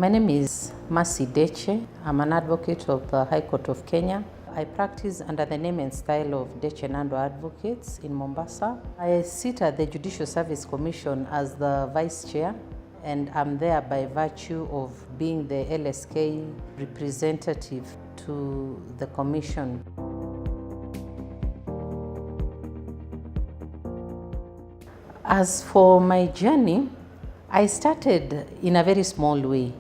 My name is Mwarah Deche. I'm an advocate of the High Court of Kenya. I practice under the name and style of Deche Nandwa Advocates in Mombasa. I sit at the Judicial Service Commission as the Vice Chair, and I'm there by virtue of being the LSK representative to the Commission. As for my journey, I started in a very small way,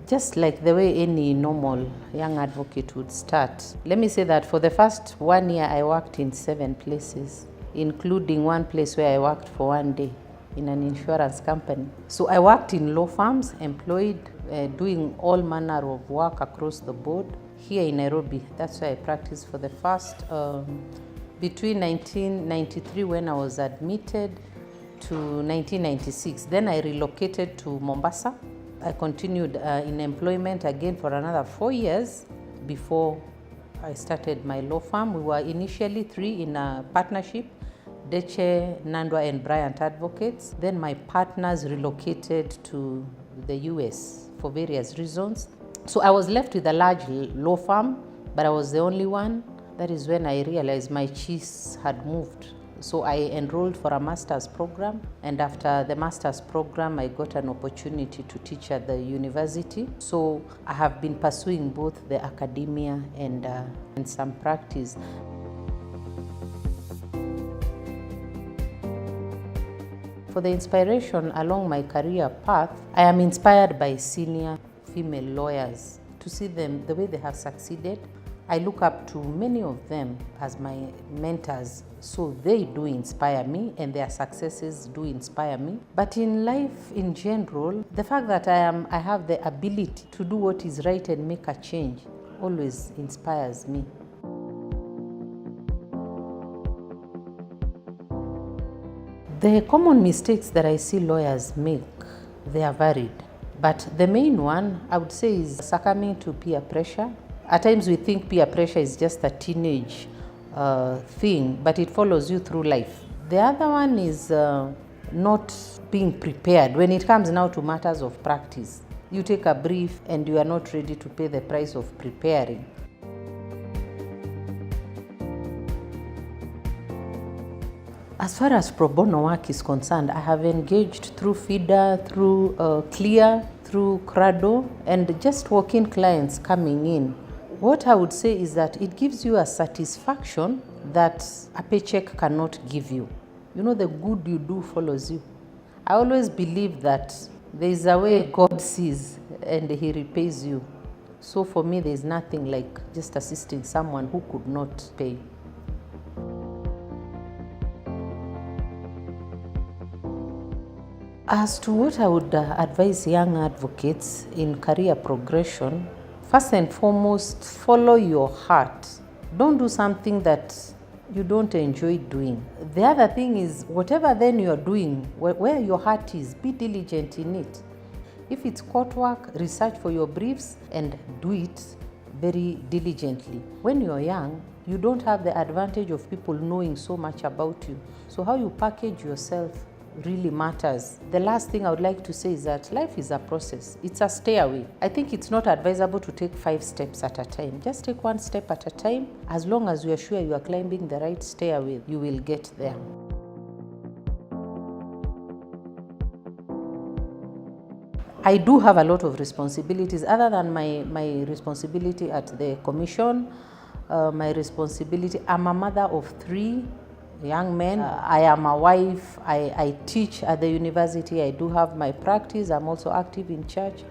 just like the way any normal young advocate would start. Let me say that for the first 1 year, I worked in 7 places, including one place where I worked for 1 day in an insurance company. So I worked in law firms, employed, doing all manner of work across the board here in Nairobi. That's where I practiced for the first, between 1993 when I was admitted to 1996. Then I relocated to Mombasa. I continued in employment again for another 4 years before I started my law firm. We were initially 3 in a partnership, Deche Nandwa Advocates. Then my partners relocated to the US for various reasons. So I was left with a large law firm, but I was the only one. That is when I realized my chiefs had moved. So I enrolled for a master's program, and after the master's program, I got an opportunity to teach at the university. So I have been pursuing both the academia and some practice. For the inspiration along my career path, I am inspired by senior female lawyers to see them the way they have succeeded. I look up to many of them as my mentors, so they do inspire me and their successes do inspire me. But in life in general, the fact that I have the ability to do what is right and make a change always inspires me. The common mistakes that I see lawyers make, they are varied. But the main one, I would say, is succumbing to peer pressure. At times we think peer pressure is just a teenage thing, but it follows you through life. The other one is not being prepared. When it comes now to matters of practice, you take a brief and you are not ready to pay the price of preparing. As far as pro bono work is concerned, I have engaged through Fida, through Clear, through Crado, and just walk-in clients coming in. What I would say is that it gives you a satisfaction that a paycheck cannot give you. You know, the good you do follows you. I always believe that there is a way God sees and He repays you. So for me, there is nothing like just assisting someone who could not pay. As to what I would advise young advocates in career progression, first and foremost, follow your heart. Don't do something that you don't enjoy doing. The other thing is, whatever then you're doing, where your heart is, be diligent in it. If it's court work, research for your briefs and do it very diligently. When you're young, you don't have the advantage of people knowing so much about you. So how you package yourself really matters. The last thing I would like to say is that life is a process. It's a stairway. I think it's not advisable to take 5 steps at a time. Just take 1 step at a time. As long as you are sure you are climbing the right stairway, you will get there. I do have a lot of responsibilities other than my responsibility at the commission. My responsibility, I'm a mother of 3 young men. I am a wife. I teach at the university. I do have my practice. I'm also active in church.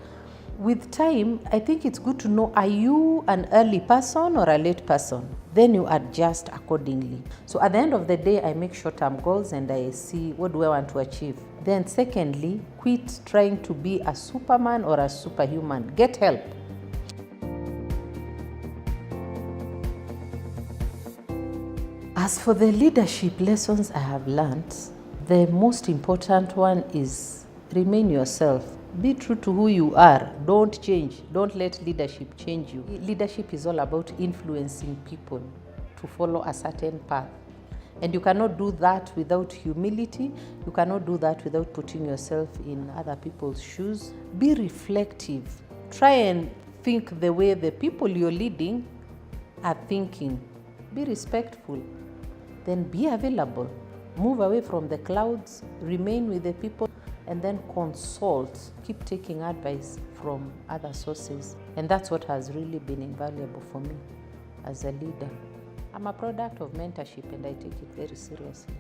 With time, I think it's good to know, are you an early person or a late person? Then you adjust accordingly. So at the end of the day, I make short-term goals and I see what do I want to achieve. Then secondly, quit trying to be a superman or a superhuman. Get help. As for the leadership lessons I have learned, the most important one is remain yourself. Be true to who you are. Don't change. Don't let leadership change you. Leadership is all about influencing people to follow a certain path. And you cannot do that without humility. You cannot do that without putting yourself in other people's shoes. Be reflective. Try and think the way the people you're leading are thinking. Be respectful. Then be available. Move away from the clouds, remain with the people, and then consult. Keep taking advice from other sources. And that's what has really been invaluable for me as a leader. I'm a product of mentorship and I take it very seriously.